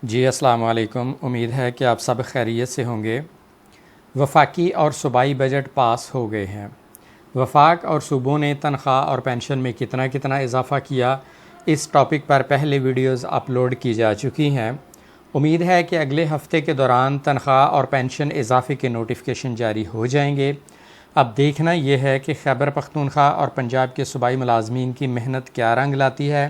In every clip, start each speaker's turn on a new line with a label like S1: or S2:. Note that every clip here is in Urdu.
S1: جی السلام علیکم، امید ہے کہ آپ سب خیریت سے ہوں گے۔ وفاقی اور صوبائی بجٹ پاس ہو گئے ہیں۔ وفاق اور صوبوں نے تنخواہ اور پینشن میں کتنا اضافہ کیا، اس ٹاپک پر پہلے ویڈیوز اپلوڈ کی جا چکی ہیں۔ امید ہے کہ اگلے ہفتے کے دوران تنخواہ اور پینشن اضافے کے نوٹیفیکیشن جاری ہو جائیں گے۔ اب دیکھنا یہ ہے کہ خیبر پختونخوا اور پنجاب کے صوبائی ملازمین کی محنت کیا رنگ لاتی ہے۔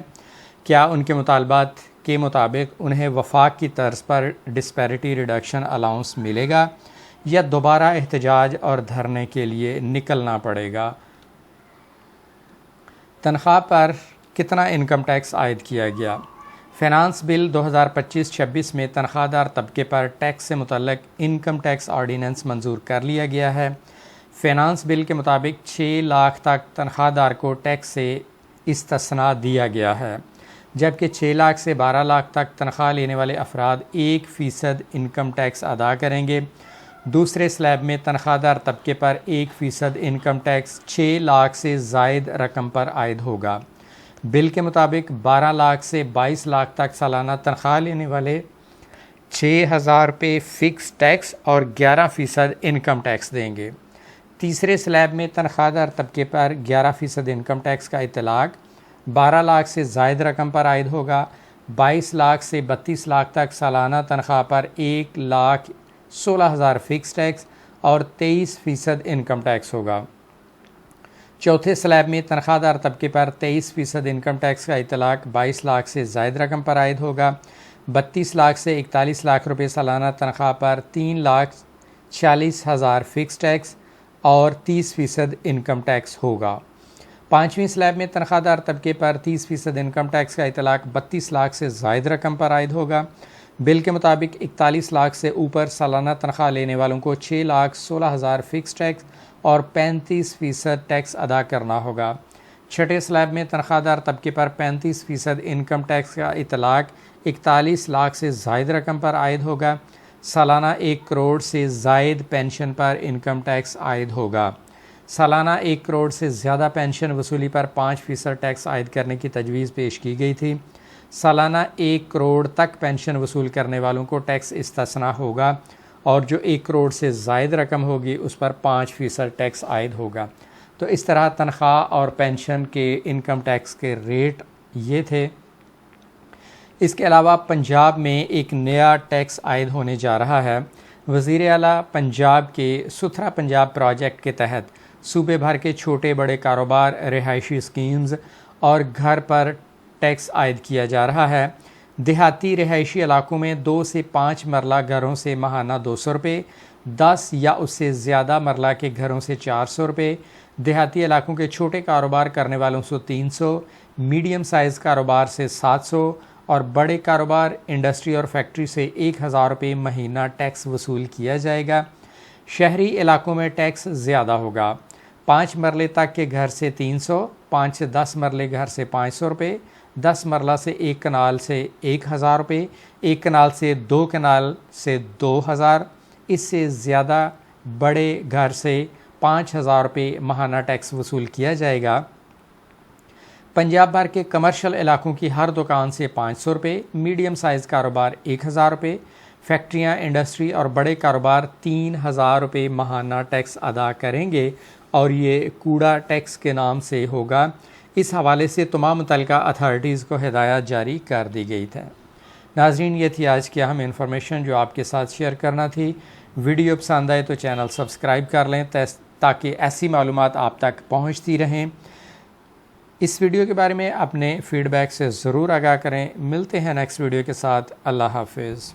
S1: کیا ان کے مطالبات کے مطابق انہیں وفاق کی طرز پر ڈسپیرٹی ریڈکشن الاؤنس ملے گا یا دوبارہ احتجاج اور دھرنے کے لیے نکلنا پڑے گا؟ تنخواہ پر کتنا انکم ٹیکس عائد کیا گیا؟ فینانس بل 2025-26 میں تنخواہ دار طبقے پر ٹیکس سے متعلق انکم ٹیکس آرڈیننس منظور کر لیا گیا ہے۔ فینانس بل کے مطابق 6 لاکھ تک تنخواہ دار کو ٹیکس سے استثناء دیا گیا ہے، جبکہ 6 لاکھ سے 12 لاکھ تک تنخواہ لینے والے افراد 1% انکم ٹیکس ادا کریں گے۔ دوسرے سلیب میں تنخواہ دار طبقے پر 1% انکم ٹیکس 6 لاکھ سے زائد رقم پر عائد ہوگا۔ بل کے مطابق 12 لاکھ سے 22 لاکھ تک سالانہ تنخواہ لینے والے 6,000 روپے فکس ٹیکس اور 11% انکم ٹیکس دیں گے۔ تیسرے سلیب میں تنخواہ دار طبقے پر 11% انکم ٹیکس کا اطلاق 12 لاکھ سے زائد رقم پر عائد ہوگا۔ 22 لاکھ سے 32 لاکھ تک سالانہ تنخواہ پر 1,16,000 فکس ٹیکس اور 23% انکم ٹیکس ہوگا۔ چوتھے سلیب میں تنخواہ دار طبقے پر 23% انکم ٹیکس کا اطلاق 22 لاکھ سے زائد رقم پر عائد ہوگا۔ 32 لاکھ سے 41 لاکھ روپے سالانہ تنخواہ پر 3,40,000 فکس ٹیکس اور 30% انکم ٹیکس ہوگا۔ پانچویں سلیب میں تنخواہ دار طبقے پر 30% انکم ٹیکس کا اطلاق 32 لاکھ سے زائد رقم پر عائد ہوگا۔ بل کے مطابق 41 لاکھ سے اوپر سالانہ تنخواہ لینے والوں کو 6,16,000 فکس ٹیکس اور 35% ٹیکس ادا کرنا ہوگا۔ چھٹے سلیب میں تنخواہ دار طبقے پر 35% انکم ٹیکس کا اطلاق 41 لاکھ سے زائد رقم پر عائد ہوگا۔ سالانہ 1 کروڑ سے زائد پینشن پر انکم ٹیکس عائد ہوگا۔ سالانہ 1 کروڑ سے زیادہ پینشن وصولی پر 5% ٹیکس عائد کرنے کی تجویز پیش کی گئی تھی۔ سالانہ 1 کروڑ تک پینشن وصول کرنے والوں کو ٹیکس استثناء ہوگا اور جو 1 کروڑ سے زائد رقم ہوگی اس پر 5% ٹیکس عائد ہوگا۔ تو اس طرح تنخواہ اور پینشن کے انکم ٹیکس کے ریٹ یہ تھے۔ اس کے علاوہ پنجاب میں ایک نیا ٹیکس عائد ہونے جا رہا ہے۔ وزیر اعلیٰ پنجاب کے ستھرا پنجاب پروجیکٹ کے تحت صوبے بھر کے چھوٹے بڑے کاروبار، رہائشی اسکیمز اور گھر پر ٹیکس عائد کیا جا رہا ہے۔ دیہاتی رہائشی علاقوں میں 2 سے 5 مرلہ گھروں سے ماہانہ 200 روپے، 10 یا اس سے زیادہ مرلہ کے گھروں سے 400 روپے، دیہاتی علاقوں کے چھوٹے کاروبار کرنے والوں سے 300، میڈیم سائز کاروبار سے 700 اور بڑے کاروبار، انڈسٹری اور فیکٹری سے 1,000 روپے مہینہ ٹیکس وصول کیا جائے گا۔ شہری علاقوں میں ٹیکس زیادہ ہوگا۔ 5 مرلے تک کے گھر سے 300، 5 سے 10 مرلے گھر سے 500 روپے، 10 مرلہ سے 1 کنال سے 1,000 روپے، 1 کنال سے 2 کنال سے 2,000، اس سے زیادہ بڑے گھر سے 5,000 روپے ماہانہ ٹیکس وصول کیا جائے گا۔ پنجاب بھر کے کمرشل علاقوں کی ہر دکان سے 500 روپے، میڈیم سائز کاروبار 1,000 روپے، فیکٹریاں، انڈسٹری اور بڑے کاروبار 3,000 روپے ماہانہ ٹیکس ادا کریں گے اور یہ کوڑا ٹیکس کے نام سے ہوگا۔ اس حوالے سے تمام متعلقہ اتھارٹیز کو ہدایات جاری کر دی گئی تھے۔ ناظرین، یہ تھی آج کی اہم انفارمیشن جو آپ کے ساتھ شیئر کرنا تھی۔ ویڈیو پسند آئے تو چینل سبسکرائب کر لیں تاکہ ایسی معلومات آپ تک پہنچتی رہیں۔ اس ویڈیو کے بارے میں اپنے فیڈ بیک سے ضرور آگاہ کریں۔ ملتے ہیں نیکسٹ ویڈیو کے ساتھ۔ اللہ حافظ۔